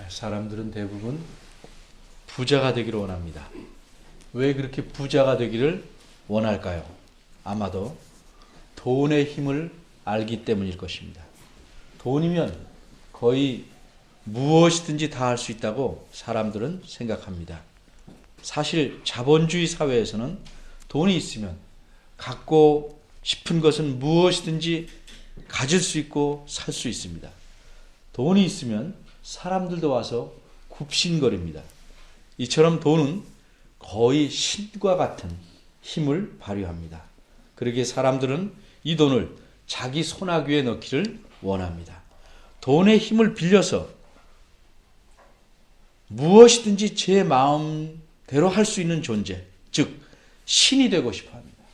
사람들은 대부분 부자가 되기를 원합니다. 왜 그렇게 부자가 되기를 원할까요? 아마도 돈의 힘을 알기 때문일 것입니다. 돈이면 거의 무엇이든지 다 할 수 있다고 사람들은 생각합니다. 사실 자본주의 사회에서는 돈이 있으면 갖고 싶은 것은 무엇이든지 가질 수 있고 살 수 있습니다. 돈이 있으면 사람들도 와서 굽신거립니다. 이처럼 돈은 거의 신과 같은 힘을 발휘합니다. 그러기에 사람들은 이 돈을 자기 손아귀에 넣기를 원합니다. 돈의 힘을 빌려서 무엇이든지 제 마음대로 할 수 있는 존재, 즉 신이 되고 싶어 합니다.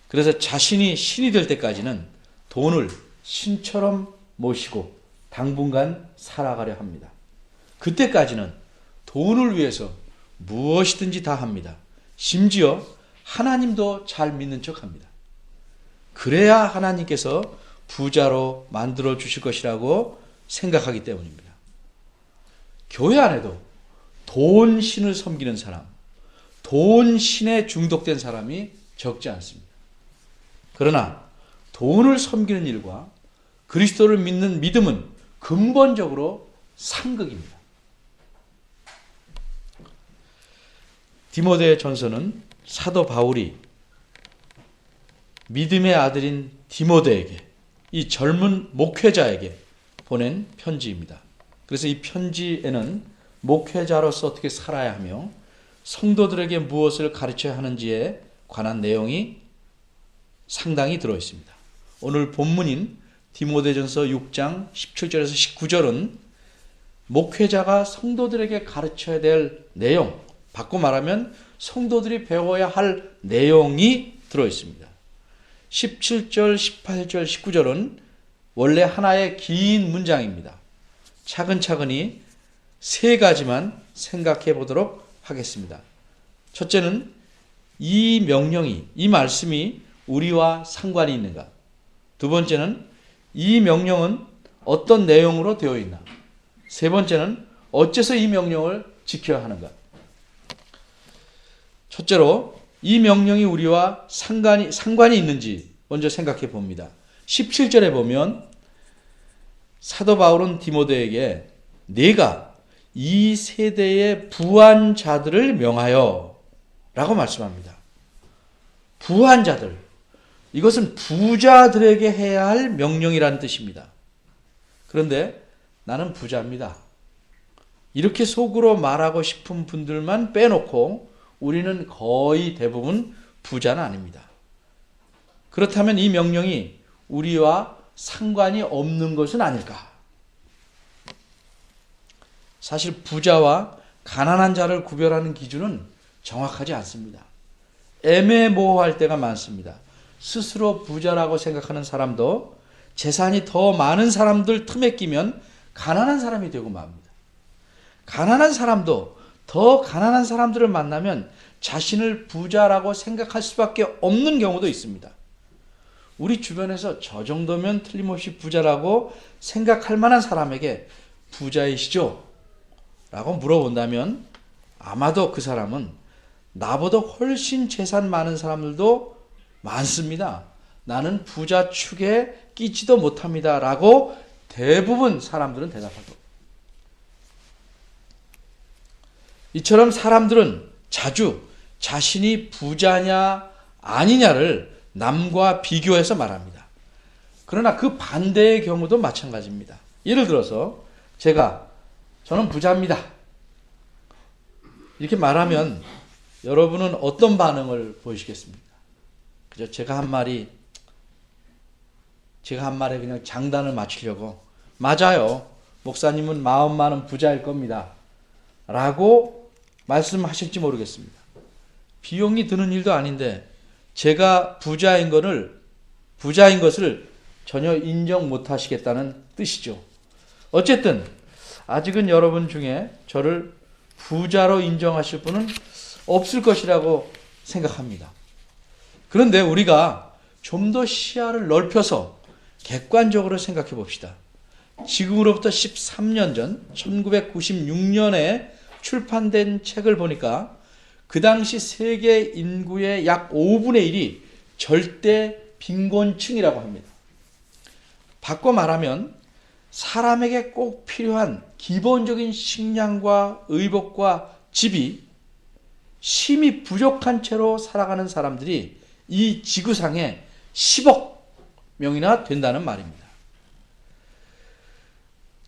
그래서 자신이 신이 될 때까지는 돈을 신처럼 모시고 당분간 살아가려 합니다. 그때까지는 돈을 위해서 무엇이든지 다 합니다. 심지어 하나님도 잘 믿는 척합니다. 그래야 하나님께서 부자로 만들어 주실 것이라고 생각하기 때문입니다. 교회 안에도 돈 신을 섬기는 사람, 돈 신에 중독된 사람이 적지 않습니다. 그러나 돈을 섬기는 일과 그리스도를 믿는 믿음은 근본적으로 상극입니다. 디모데 전서는 사도 바울이 믿음의 아들인 디모데에게, 이 젊은 목회자에게 보낸 편지입니다. 그래서 이 편지에는 목회자로서 어떻게 살아야 하며 성도들에게 무엇을 가르쳐야 하는지에 관한 내용이 상당히 들어있습니다. 오늘 본문인 디모데전서 6장 17절에서 19절은 목회자가 성도들에게 가르쳐야 될 내용, 바꿔 말하면 성도들이 배워야 할 내용이 들어있습니다. 17절, 18절, 19절은 원래 하나의 긴 문장입니다. 차근차근히 세 가지만 생각해 보도록 하겠습니다. 첫째는 이 명령이, 이 말씀이 우리와 상관이 있는가? 두 번째는 이 명령은 어떤 내용으로 되어 있나? 세 번째는 어째서 이 명령을 지켜야 하는가? 첫째로 이 명령이 우리와 상관이 있는지 먼저 생각해 봅니다. 17절에 보면 사도 바울은 디모데에게 내가 이 세대의 부한 자들을 명하여 라고 말씀합니다. 부한 자들, 이것은 부자들에게 해야 할 명령이라는 뜻입니다. 그런데 나는 부자입니다. 이렇게 속으로 말하고 싶은 분들만 빼놓고 우리는 거의 대부분 부자는 아닙니다. 그렇다면 이 명령이 우리와 상관이 없는 것은 아닐까? 사실 부자와 가난한 자를 구별하는 기준은 정확하지 않습니다. 애매모호할 때가 많습니다. 스스로 부자라고 생각하는 사람도 재산이 더 많은 사람들 틈에 끼면 가난한 사람이 되고 맙니다. 가난한 사람도 더 가난한 사람들을 만나면 자신을 부자라고 생각할 수밖에 없는 경우도 있습니다. 우리 주변에서 저 정도면 틀림없이 부자라고 생각할 만한 사람에게 부자이시죠? 라고 물어본다면 아마도 그 사람은 나보다 훨씬 재산 많은 사람들도 많습니다. 나는 부자 축에 끼지도 못합니다. 라고 대부분 사람들은 대답할 겁니다. 이처럼 사람들은 자주 자신이 부자냐 아니냐를 남과 비교해서 말합니다. 그러나 그 반대의 경우도 마찬가지입니다. 예를 들어서 저는 부자입니다. 이렇게 말하면 여러분은 어떤 반응을 보이시겠습니까? 그저 제가 한 말에 그냥 장단을 맞추려고 맞아요. 목사님은 마음 많은 부자일 겁니다. 라고 말씀하실지 모르겠습니다. 비용이 드는 일도 아닌데 제가 부자인 것을 전혀 인정 못 하시겠다는 뜻이죠. 어쨌든 아직은 여러분 중에 저를 부자로 인정하실 분은 없을 것이라고 생각합니다. 그런데 우리가 좀 더 시야를 넓혀서 객관적으로 생각해 봅시다. 지금으로부터 13년 전 1996년에 출판된 책을 보니까 그 당시 세계 인구의 약 5분의 1이 절대 빈곤층이라고 합니다. 바꿔 말하면 사람에게 꼭 필요한 기본적인 식량과 의복과 집이 심히 부족한 채로 살아가는 사람들이 이 지구상에 10억 명이나 된다는 말입니다.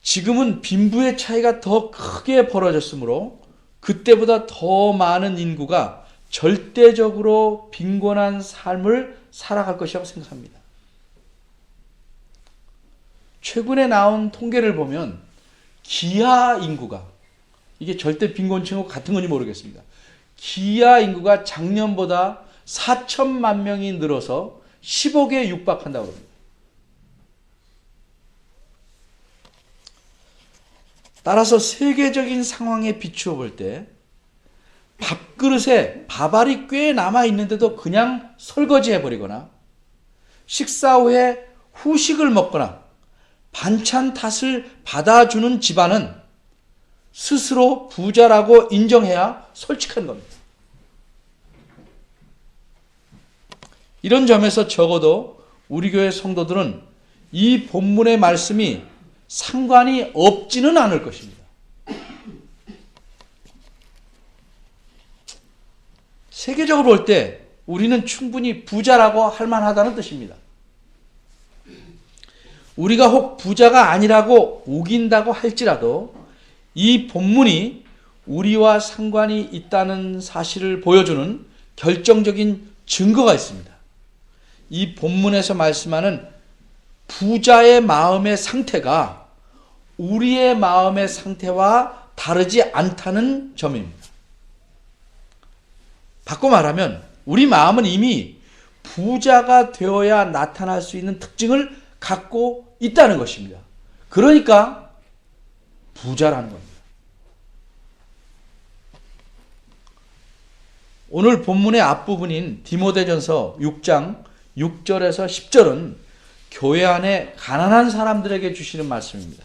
지금은 빈부의 차이가 더 크게 벌어졌으므로 그때보다 더 많은 인구가 절대적으로 빈곤한 삶을 살아갈 것이라고 생각합니다. 최근에 나온 통계를 보면 기하 인구가, 이게 절대 빈곤층하고 같은 건지 모르겠습니다. 기하 인구가 작년보다 4천만 명이 늘어서 10억에 육박한다고 합니다. 따라서 세계적인 상황에 비추어 볼 때 밥그릇에 밥알이 꽤 남아있는데도 그냥 설거지해버리거나 식사 후에 후식을 먹거나 반찬 탓을 받아주는 집안은 스스로 부자라고 인정해야 솔직한 겁니다. 이런 점에서 적어도 우리 교회 성도들은 이 본문의 말씀이 상관이 없지는 않을 것입니다. 세계적으로 볼 때 우리는 충분히 부자라고 할 만하다는 뜻입니다. 우리가 혹 부자가 아니라고 우긴다고 할지라도 이 본문이 우리와 상관이 있다는 사실을 보여주는 결정적인 증거가 있습니다. 이 본문에서 말씀하는 부자의 마음의 상태가 우리의 마음의 상태와 다르지 않다는 점입니다. 바꿔 말하면 우리 마음은 이미 부자가 되어야 나타날 수 있는 특징을 갖고 있다는 것입니다. 그러니까 부자라는 겁니다. 오늘 본문의 앞부분인 디모데전서 6장 6절에서 10절은 교회 안에 가난한 사람들에게 주시는 말씀입니다.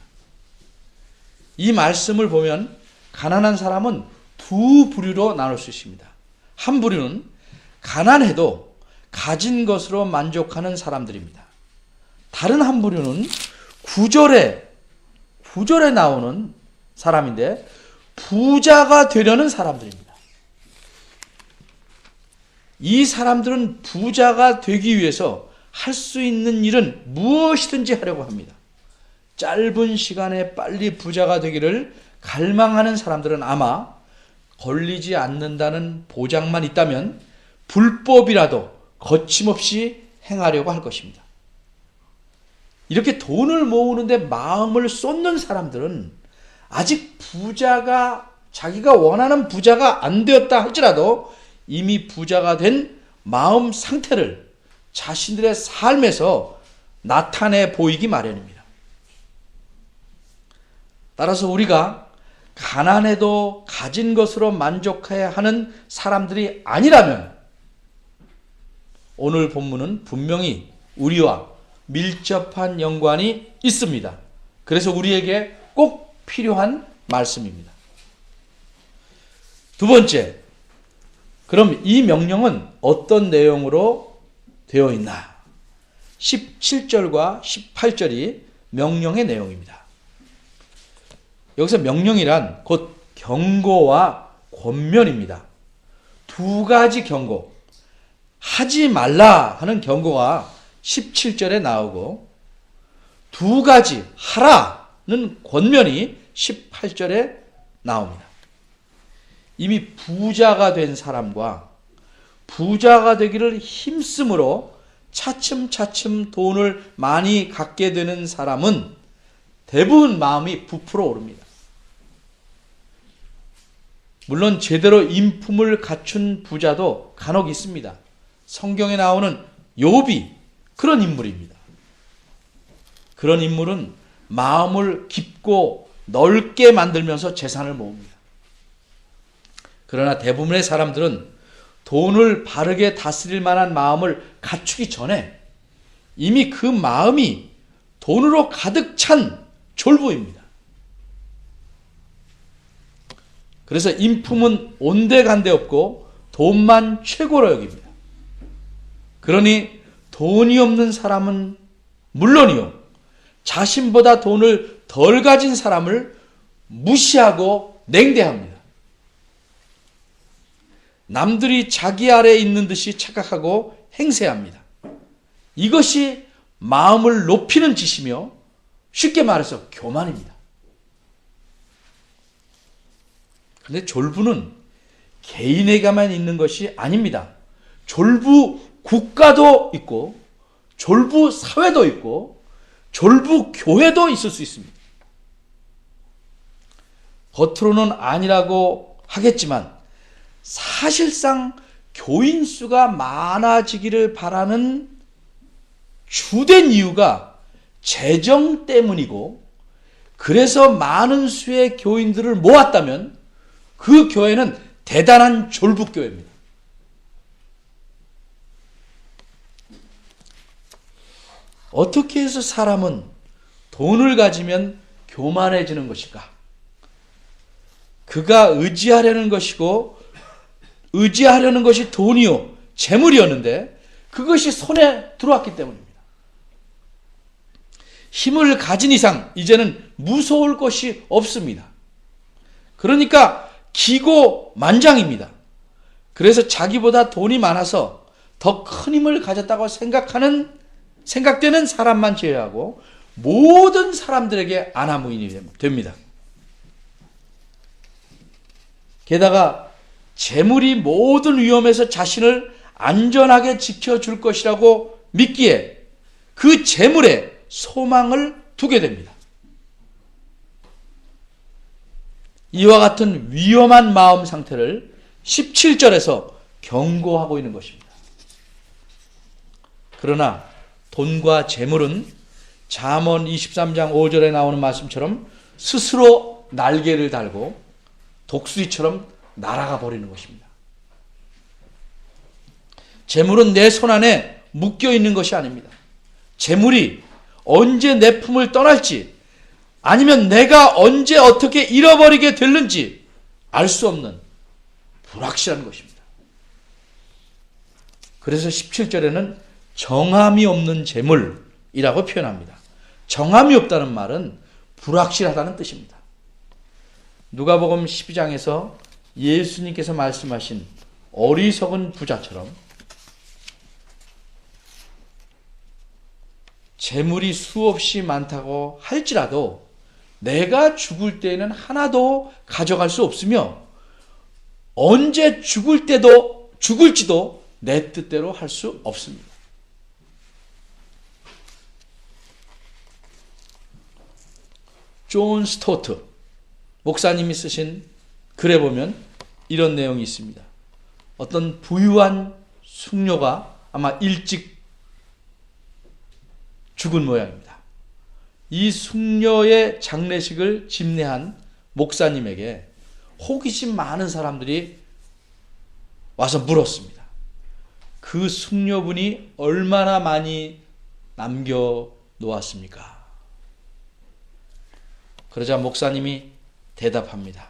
이 말씀을 보면 가난한 사람은 두 부류로 나눌 수 있습니다. 한 부류는 가난해도 가진 것으로 만족하는 사람들입니다. 다른 한 부류는 9절에 나오는 사람인데 부자가 되려는 사람들입니다. 이 사람들은 부자가 되기 위해서 할 수 있는 일은 무엇이든지 하려고 합니다. 짧은 시간에 빨리 부자가 되기를 갈망하는 사람들은 아마 걸리지 않는다는 보장만 있다면 불법이라도 거침없이 행하려고 할 것입니다. 이렇게 돈을 모으는데 마음을 쏟는 사람들은 아직 자기가 원하는 부자가 안 되었다 할지라도 이미 부자가 된 마음 상태를 자신들의 삶에서 나타내 보이기 마련입니다. 따라서 우리가 가난해도 가진 것으로 만족해야 하는 사람들이 아니라면 오늘 본문은 분명히 우리와 밀접한 연관이 있습니다. 그래서 우리에게 꼭 필요한 말씀입니다. 두 번째, 그럼 이 명령은 어떤 내용으로 되어 있나? 17절과 18절이 명령의 내용입니다. 여기서 명령이란 곧 경고와 권면입니다. 두 가지 경고, 하지 말라 하는 경고가 17절에 나오고 두 가지 하라는 권면이 18절에 나옵니다. 이미 부자가 된 사람과 부자가 되기를 힘쓰므로 차츰차츰 돈을 많이 갖게 되는 사람은 대부분 마음이 부풀어 오릅니다. 물론 제대로 인품을 갖춘 부자도 간혹 있습니다. 성경에 나오는 욥이 그런 인물입니다. 그런 인물은 마음을 깊고 넓게 만들면서 재산을 모읍니다. 그러나 대부분의 사람들은 돈을 바르게 다스릴 만한 마음을 갖추기 전에 이미 그 마음이 돈으로 가득 찬 졸부입니다. 그래서 인품은 온데간데 없고 돈만 최고로 여깁니다. 그러니 돈이 없는 사람은 물론이요, 자신보다 돈을 덜 가진 사람을 무시하고 냉대합니다. 남들이 자기 아래에 있는 듯이 착각하고 행세합니다. 이것이 마음을 높이는 짓이며 쉽게 말해서 교만입니다. 그런데 졸부는 개인에게만 있는 것이 아닙니다. 졸부 국가도 있고 졸부 사회도 있고 졸부 교회도 있을 수 있습니다. 겉으로는 아니라고 하겠지만 사실상 교인 수가 많아지기를 바라는 주된 이유가 재정 때문이고, 그래서 많은 수의 교인들을 모았다면 그 교회는 대단한 졸부교회입니다. 어떻게 해서 사람은 돈을 가지면 교만해지는 것일까? 그가 의지하려는 것이 돈이요, 재물이었는데 그것이 손에 들어왔기 때문입니다. 힘을 가진 이상 이제는 무서울 것이 없습니다. 그러니까 기고만장입니다. 그래서 자기보다 돈이 많아서 더 큰 힘을 가졌다고 생각되는 사람만 제외하고 모든 사람들에게 아나무인이 됩니다. 게다가 재물이 모든 위험에서 자신을 안전하게 지켜줄 것이라고 믿기에 그 재물에 소망을 두게 됩니다. 이와 같은 위험한 마음 상태를 17절에서 경고하고 있는 것입니다. 그러나 돈과 재물은 잠언 23장 5절에 나오는 말씀처럼 스스로 날개를 달고 독수리처럼 날아가 버리는 것입니다. 재물은 내 손 안에 묶여 있는 것이 아닙니다. 재물이 언제 내 품을 떠날지, 아니면 내가 언제 어떻게 잃어버리게 될는지 알 수 없는 불확실한 것입니다. 그래서 17절에는 정함이 없는 재물이라고 표현합니다. 정함이 없다는 말은 불확실하다는 뜻입니다. 누가복음 12장에서 예수님께서 말씀하신 어리석은 부자처럼 재물이 수없이 많다고 할지라도 내가 죽을 때에는 하나도 가져갈 수 없으며 언제 죽을지도 내 뜻대로 할 수 없습니다. 존 스토트 목사님이 쓰신 글에 보면 이런 내용이 있습니다. 어떤 부유한 숙녀가 아마 일찍 죽은 모양입니다. 이 숙녀의 장례식을 집례한 목사님에게 호기심 많은 사람들이 와서 물었습니다. 그 숙녀분이 얼마나 많이 남겨 놓았습니까? 그러자 목사님이 대답합니다.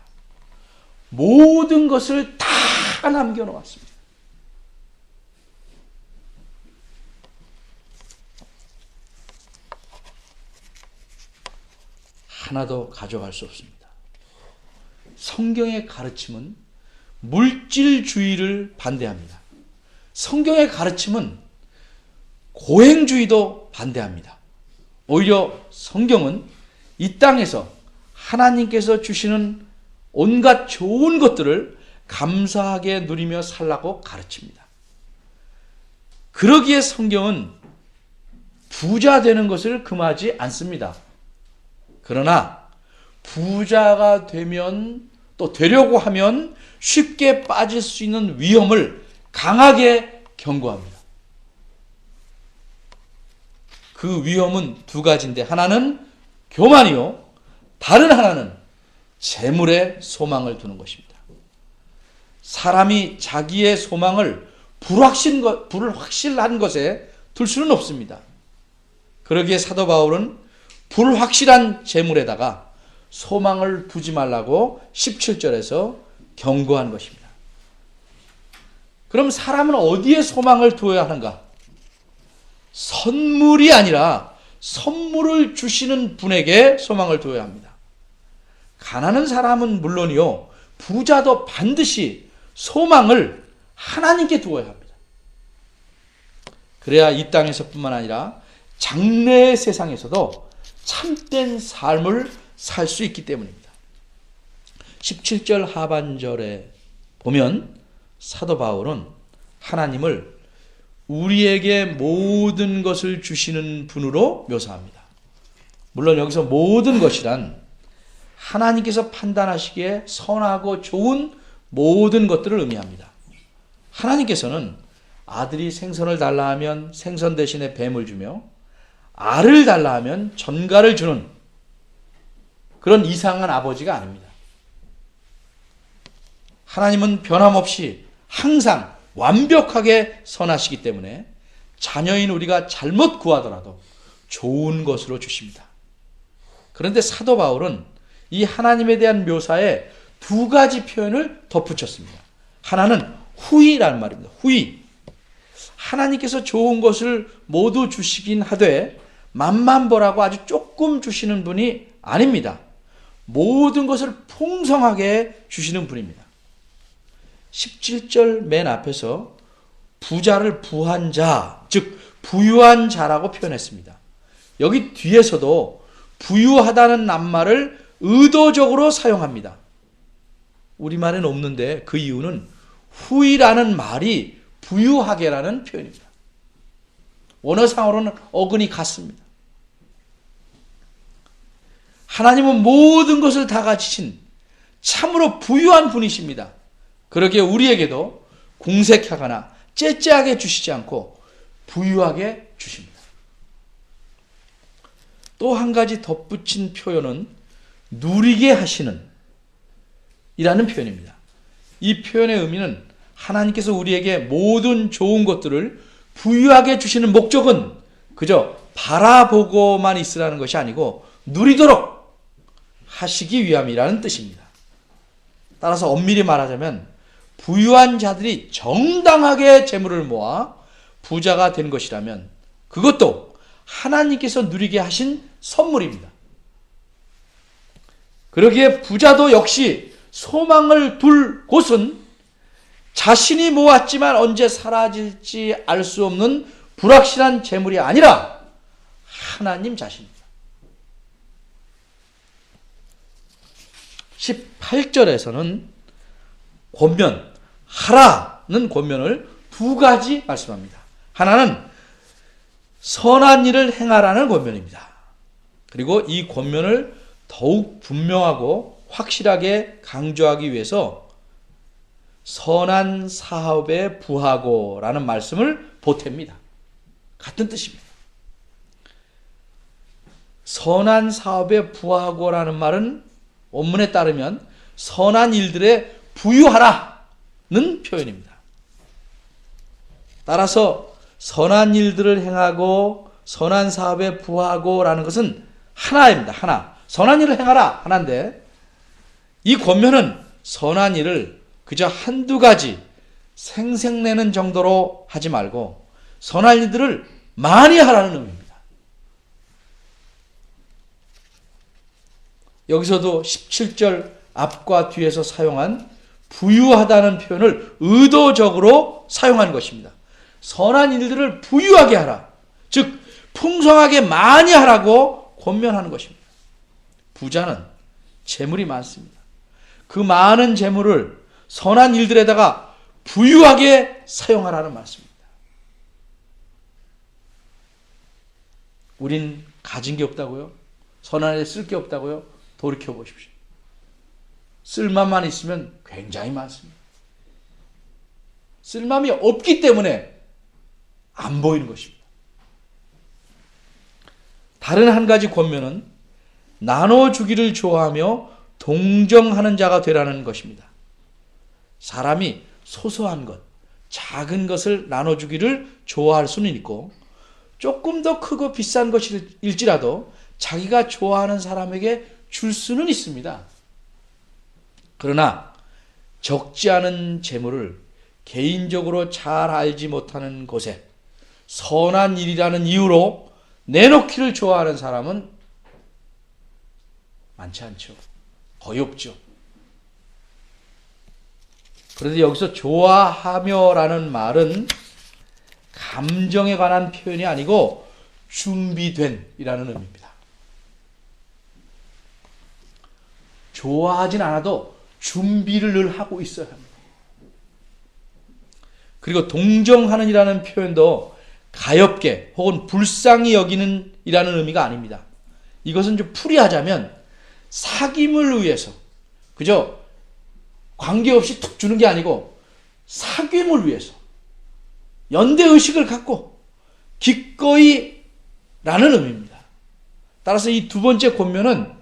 모든 것을 다 남겨 놓았습니다. 하나도 가져갈 수 없습니다. 성경의 가르침은 물질주의를 반대합니다. 성경의 가르침은 고행주의도 반대합니다. 오히려 성경은 이 땅에서 하나님께서 주시는 온갖 좋은 것들을 감사하게 누리며 살라고 가르칩니다. 그러기에 성경은 부자 되는 것을 금하지 않습니다. 그러나 부자가 되면 또 되려고 하면 쉽게 빠질 수 있는 위험을 강하게 경고합니다. 그 위험은 두 가지인데 하나는 교만이요, 다른 하나는 재물에 소망을 두는 것입니다. 사람이 자기의 소망을 불확실한 것에 둘 수는 없습니다. 그러기에 사도 바울은 불확실한 재물에다가 소망을 두지 말라고 17절에서 경고한 것입니다. 그럼 사람은 어디에 소망을 두어야 하는가? 선물이 아니라 선물을 주시는 분에게 소망을 두어야 합니다. 가난한 사람은 물론이요, 부자도 반드시 소망을 하나님께 두어야 합니다. 그래야 이 땅에서뿐만 아니라 장래의 세상에서도 참된 삶을 살 수 있기 때문입니다. 17절 하반절에 보면 사도 바울은 하나님을 우리에게 모든 것을 주시는 분으로 묘사합니다. 물론 여기서 모든 것이란 하나님께서 판단하시기에 선하고 좋은 모든 것들을 의미합니다. 하나님께서는 아들이 생선을 달라 하면 생선 대신에 뱀을 주며 알을 달라 하면 전갈을 주는 그런 이상한 아버지가 아닙니다. 하나님은 변함없이 항상 완벽하게 선하시기 때문에 자녀인 우리가 잘못 구하더라도 좋은 것으로 주십니다. 그런데 사도 바울은 이 하나님에 대한 묘사에 두 가지 표현을 덧붙였습니다. 하나는 후이라는 말입니다. 후이. 하나님께서 좋은 것을 모두 주시긴 하되 만만보라고 아주 조금 주시는 분이 아닙니다. 모든 것을 풍성하게 주시는 분입니다. 17절 맨 앞에서 부자를 부한 자, 즉 부유한 자라고 표현했습니다. 여기 뒤에서도 부유하다는 낱말을 의도적으로 사용합니다. 우리말에는 없는데 그 이유는 후이라는 말이 부유하게라는 표현입니다. 원어상으로는 어근이 같습니다. 하나님은 모든 것을 다 가지신 참으로 부유한 분이십니다. 그러기에 우리에게도 궁색하거나 째째하게 주시지 않고 부유하게 주십니다. 또 한 가지 덧붙인 표현은 누리게 하시는 이라는 표현입니다. 이 표현의 의미는 하나님께서 우리에게 모든 좋은 것들을 부유하게 주시는 목적은 그저 바라보고만 있으라는 것이 아니고 누리도록 하시기 위함이라는 뜻입니다. 따라서 엄밀히 말하자면 부유한 자들이 정당하게 재물을 모아 부자가 된 것이라면 그것도 하나님께서 누리게 하신 선물입니다. 그러기에 부자도 역시 소망을 둘 곳은 자신이 모았지만 언제 사라질지 알 수 없는 불확실한 재물이 아니라 하나님 자신입니다. 18절에서는 권면, 하라는 권면을 두 가지 말씀합니다. 하나는 선한 일을 행하라는 권면입니다. 그리고 이 권면을 더욱 분명하고 확실하게 강조하기 위해서 선한 사업에 부하고라는 말씀을 보탭니다. 같은 뜻입니다. 선한 사업에 부하고라는 말은 원문에 따르면 선한 일들에 부유하라는 표현입니다. 따라서 선한 일들을 행하고 선한 사업에 부하고라는 것은 하나입니다. 하나. 선한 일을 행하라 하나인데 이 권면은 선한 일을 그저 한두 가지 생색내는 정도로 하지 말고 선한 일들을 많이 하라는 의미입니다. 여기서도 17절 앞과 뒤에서 사용한 부유하다는 표현을 의도적으로 사용한 것입니다. 선한 일들을 부유하게 하라. 즉 풍성하게 많이 하라고 권면하는 것입니다. 부자는 재물이 많습니다. 그 많은 재물을 선한 일들에다가 부유하게 사용하라는 말씀입니다. 우린 가진 게 없다고요? 선한 일에 쓸 게 없다고요? 돌이켜 보십시오. 쓸만만 있으면 굉장히 많습니다. 쓸만이 없기 때문에 안 보이는 것입니다. 다른 한 가지 권면은 나눠주기를 좋아하며 동정하는 자가 되라는 것입니다. 사람이 소소한 것, 작은 것을 나눠주기를 좋아할 수는 있고 조금 더 크고 비싼 것일지라도 자기가 좋아하는 사람에게 줄 수는 있습니다. 그러나 적지 않은 재물을 개인적으로 잘 알지 못하는 곳에 선한 일이라는 이유로 내놓기를 좋아하는 사람은 많지 않죠. 거의 없죠. 그런데 여기서 좋아하며라는 말은 감정에 관한 표현이 아니고 준비된 이라는 의미입니다. 좋아하진 않아도 준비를 늘 하고 있어야 합니다. 그리고 동정하는 이라는 표현도 가엾게 혹은 불쌍히 여기는 이라는 의미가 아닙니다. 이것은 좀 풀이하자면 사귐을 위해서, 그죠? 관계없이 툭 주는 게 아니고 사귐을 위해서 연대의식을 갖고 기꺼이 라는 의미입니다. 따라서 이 두 번째 권면은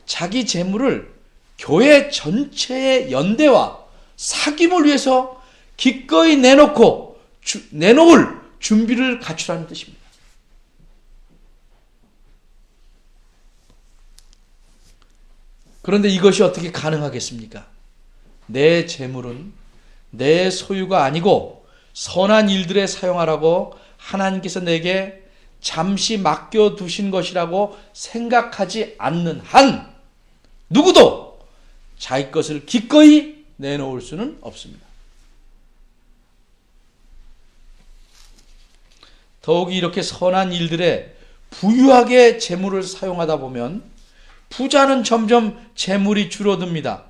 자기 재물을 교회 전체의 연대와 사귐을 위해서 기꺼이 내놓을 준비를 갖추라는 뜻입니다. 그런데 이것이 어떻게 가능하겠습니까? 내 재물은 내 소유가 아니고 선한 일들에 사용하라고 하나님께서 내게 잠시 맡겨두신 것이라고 생각하지 않는 한 누구도 자기 것을 기꺼이 내놓을 수는 없습니다. 더욱이 이렇게 선한 일들에 부유하게 재물을 사용하다 보면 부자는 점점 재물이 줄어듭니다.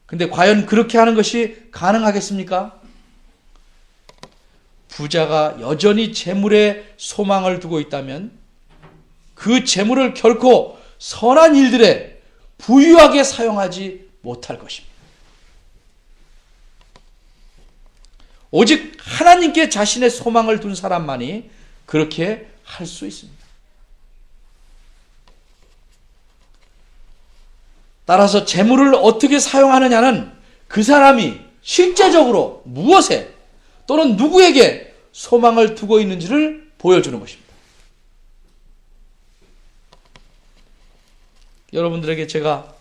근데 과연 그렇게 하는 것이 가능하겠습니까? 부자가 여전히 재물에 소망을 두고 있다면 그 재물을 결코 선한 일들에 부유하게 사용하지 못할 것입니다. 오직 하나님께 자신의 소망을 둔 사람만이 그렇게 할 수 있습니다. 따라서 재물을 어떻게 사용하느냐는 그 사람이 실제적으로 무엇에 또는 누구에게 소망을 두고 있는지를 보여주는 것입니다. 여러분들에게 제가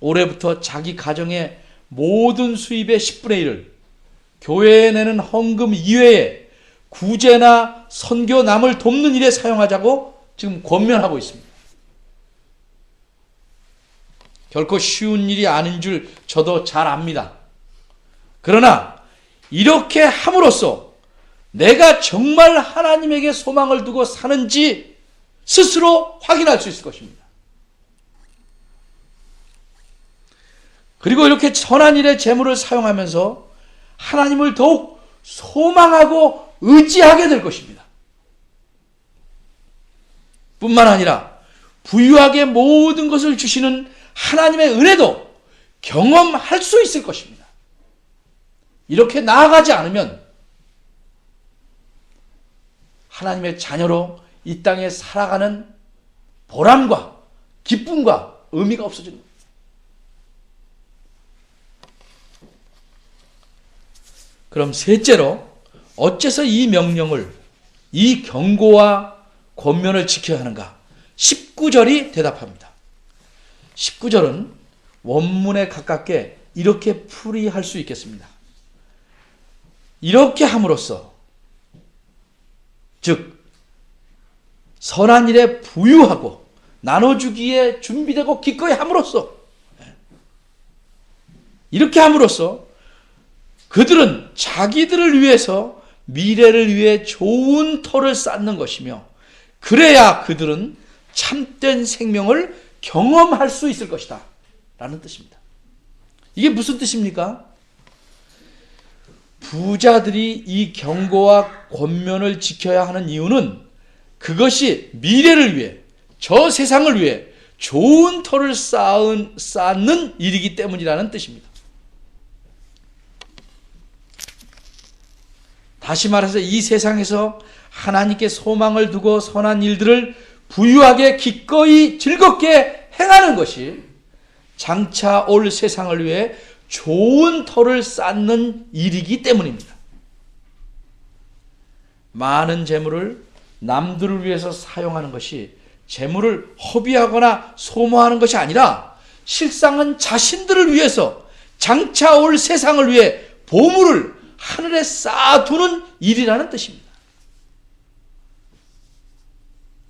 올해부터 자기 가정의 모든 수입의 10분의 1을 교회에 내는 헌금 이외에 구제나 선교 남을 돕는 일에 사용하자고 지금 권면하고 있습니다. 결코 쉬운 일이 아닌 줄 저도 잘 압니다. 그러나 이렇게 함으로써 내가 정말 하나님에게 소망을 두고 사는지 스스로 확인할 수 있을 것입니다. 그리고 이렇게 선한 일에 재물을 사용하면서 하나님을 더욱 소망하고 의지하게 될 것입니다. 뿐만 아니라 부유하게 모든 것을 주시는 하나님의 은혜도 경험할 수 있을 것입니다. 이렇게 나아가지 않으면 하나님의 자녀로 이 땅에 살아가는 보람과 기쁨과 의미가 없어지는 겁니다. 그럼 셋째로 어째서 이 명령을, 이 경고와 권면을 지켜야 하는가? 19절이 대답합니다. 19절은 원문에 가깝게 이렇게 풀이할 수 있겠습니다. 이렇게 함으로써, 즉 선한 일에 부유하고 나눠주기에 준비되고 기꺼이 함으로써, 이렇게 함으로써 그들은 자기들을 위해서 미래를 위해 좋은 터를 쌓는 것이며, 그래야 그들은 참된 생명을 경험할 수 있을 것이다 라는 뜻입니다. 이게 무슨 뜻입니까? 부자들이 이 경고와 권면을 지켜야 하는 이유는 그것이 미래를 위해, 저 세상을 위해 좋은 터를 쌓는 일이기 때문이라는 뜻입니다. 다시 말해서 이 세상에서 하나님께 소망을 두고 선한 일들을 부유하게 기꺼이 즐겁게 행하는 것이 장차 올 세상을 위해 좋은 터를 쌓는 일이기 때문입니다. 많은 재물을 남들을 위해서 사용하는 것이 재물을 허비하거나 소모하는 것이 아니라 실상은 자신들을 위해서 장차 올 세상을 위해 보물을 하늘에 쌓아두는 일이라는 뜻입니다.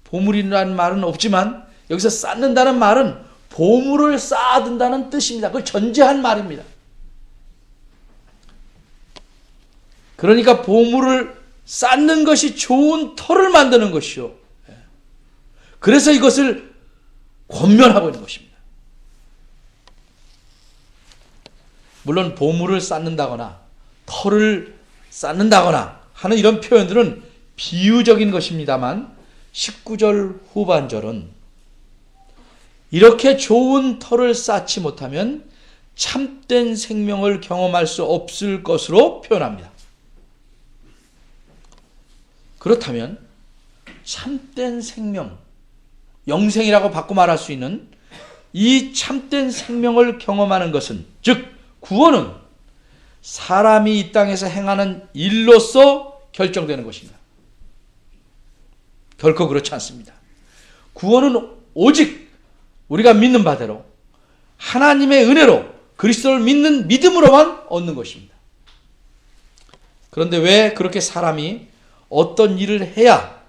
보물이라는 말은 없지만 여기서 쌓는다는 말은 보물을 쌓아둔다는 뜻입니다. 그걸 전제한 말입니다. 그러니까 보물을 쌓는 것이 좋은 터를 만드는 것이요. 그래서 이것을 권면하고 있는 것입니다. 물론 보물을 쌓는다거나 터를 쌓는다거나 하는 이런 표현들은 비유적인 것입니다만 19절 후반절은 이렇게 좋은 터를 쌓지 못하면 참된 생명을 경험할 수 없을 것으로 표현합니다. 그렇다면 참된 생명, 영생이라고 바꿔 말할 수 있는 이 참된 생명을 경험하는 것은, 즉 구원은 사람이 이 땅에서 행하는 일로서 결정되는 것입니다. 결코 그렇지 않습니다. 구원은 오직 우리가 믿는 바대로 하나님의 은혜로 그리스도를 믿는 믿음으로만 얻는 것입니다. 그런데 왜 그렇게 사람이 어떤 일을 해야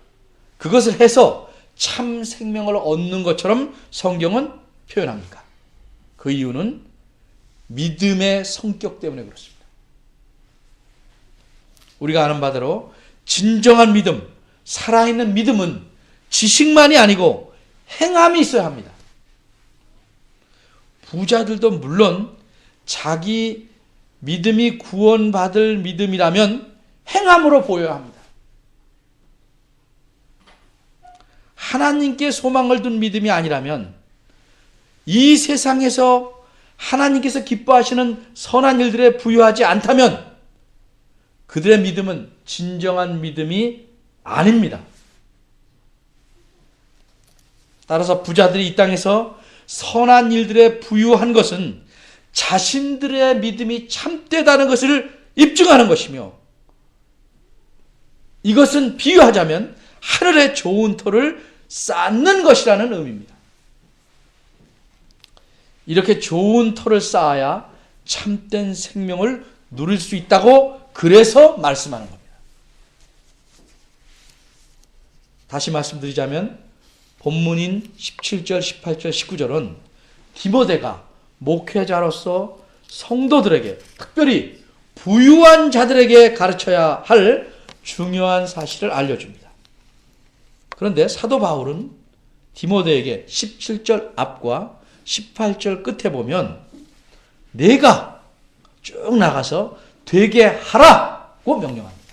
그것을 해서 참 생명을 얻는 것처럼 성경은 표현합니까? 그 이유는 믿음의 성격 때문에 그렇습니다. 우리가 아는 바대로 진정한 믿음, 살아있는 믿음은 지식만이 아니고 행함이 있어야 합니다. 부자들도 물론 자기 믿음이 구원받을 믿음이라면 행함으로 보여야 합니다. 하나님께 소망을 둔 믿음이 아니라면 이 세상에서 하나님께서 기뻐하시는 선한 일들에 부유하지 않다면 그들의 믿음은 진정한 믿음이 아닙니다. 따라서 부자들이 이 땅에서 선한 일들에 부유한 것은 자신들의 믿음이 참되다는 것을 입증하는 것이며, 이것은 비유하자면 하늘에 좋은 터를 쌓는 것이라는 의미입니다. 이렇게 좋은 터를 쌓아야 참된 생명을 누릴 수 있다고 그래서 말씀하는 겁니다. 다시 말씀드리자면 본문인 17절, 18절, 19절은 디모데가 목회자로서 성도들에게, 특별히 부유한 자들에게 가르쳐야 할 중요한 사실을 알려줍니다. 그런데 사도 바울은 디모데에게 17절 앞과 18절 끝에 보면 내가 쭉 나가서 되게 하라고 명령합니다.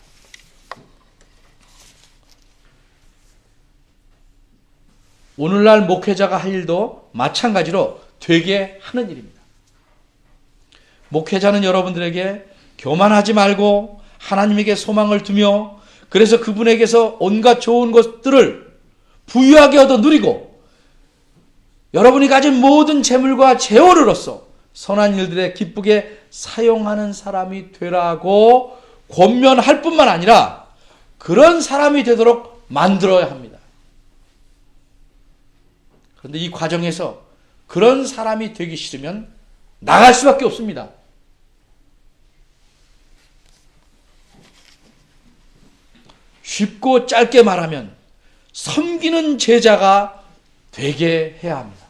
오늘날 목회자가 할 일도 마찬가지로 되게 하는 일입니다. 목회자는 여러분들에게 교만하지 말고 하나님에게 소망을 두며 그래서 그분에게서 온갖 좋은 것들을 부유하게 얻어 누리고 여러분이 가진 모든 재물과 재원으로서 선한 일들에 기쁘게 사용하는 사람이 되라고 권면할 뿐만 아니라 그런 사람이 되도록 만들어야 합니다. 그런데 이 과정에서 그런 사람이 되기 싫으면 나갈 수밖에 없습니다. 쉽고 짧게 말하면 섬기는 제자가 되게 해야 합니다.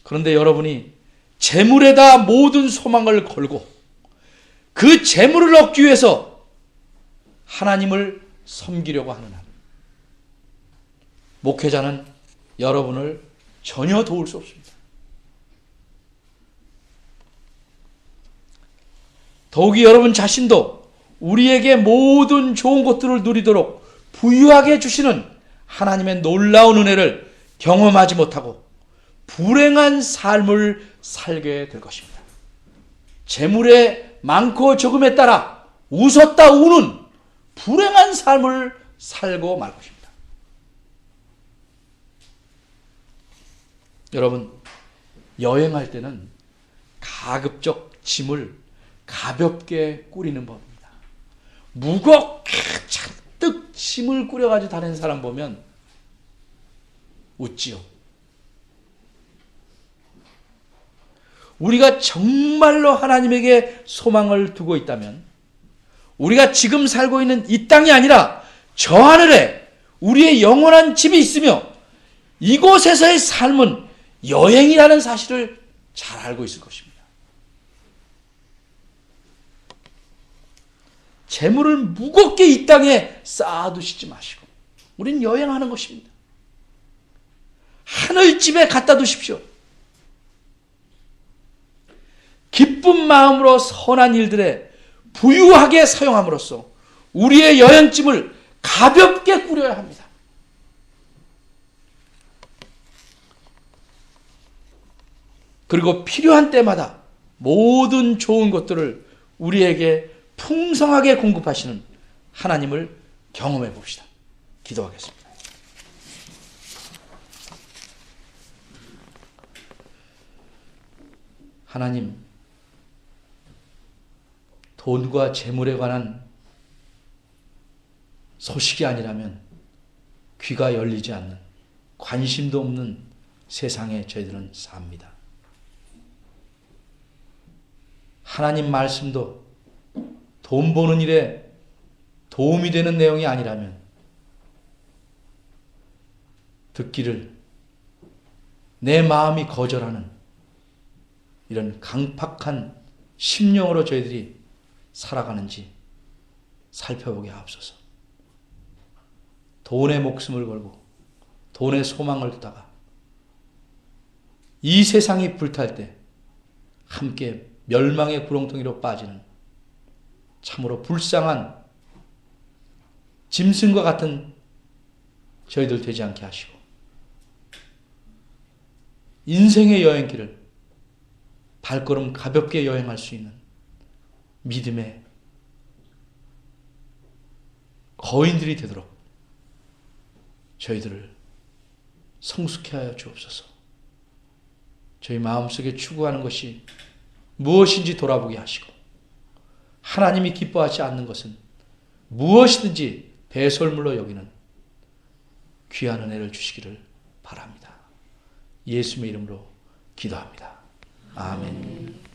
그런데 여러분이 재물에다 모든 소망을 걸고 그 재물을 얻기 위해서 하나님을 섬기려고 하는 한, 목회자는 여러분을 전혀 도울 수 없습니다. 더욱이 여러분 자신도 우리에게 모든 좋은 것들을 누리도록 부유하게 주시는 하나님의 놀라운 은혜를 경험하지 못하고 불행한 삶을 살게 될 것입니다. 재물의 많고 적음에 따라 웃었다 우는 불행한 삶을 살고 말 것입니다. 여러분, 여행할 때는 가급적 짐을 가볍게 꾸리는 법입니다. 무겁게 잔뜩 짐을 꾸려가지고 다니는 사람 보면 웃지요. 우리가 정말로 하나님에게 소망을 두고 있다면 우리가 지금 살고 있는 이 땅이 아니라 저 하늘에 우리의 영원한 집이 있으며 이곳에서의 삶은 여행이라는 사실을 잘 알고 있을 것입니다. 재물을 무겁게 이 땅에 쌓아두시지 마시고 우린 여행하는 것입니다. 하늘집에 갖다 두십시오. 기쁜 마음으로 선한 일들에 부유하게 사용함으로써 우리의 여행짐을 가볍게 꾸려야 합니다. 그리고 필요한 때마다 모든 좋은 것들을 우리에게 풍성하게 공급하시는 하나님을 경험해 봅시다. 기도하겠습니다. 하나님, 돈과 재물에 관한 소식이 아니라면 귀가 열리지 않는, 관심도 없는 세상에 저희들은 삽니다. 하나님 말씀도 돈 버는 일에 도움이 되는 내용이 아니라면 듣기를 내 마음이 거절하는 이런 강팍한 심령으로 저희들이 살아가는지 살펴보게 하옵소서. 돈에 목숨을 걸고 돈에 소망을 두다가 이 세상이 불탈 때 함께 멸망의 구렁텅이로 빠지는 참으로 불쌍한 짐승과 같은 저희들 되지 않게 하시고 인생의 여행길을 발걸음 가볍게 여행할 수 있는 믿음의 거인들이 되도록 저희들을 성숙해 하여 주옵소서. 저희 마음속에 추구하는 것이 무엇인지 돌아보게 하시고 하나님이 기뻐하지 않는 것은 무엇이든지 배설물로 여기는 귀한 은혜를 주시기를 바랍니다. 예수님의 이름으로 기도합니다. 아멘.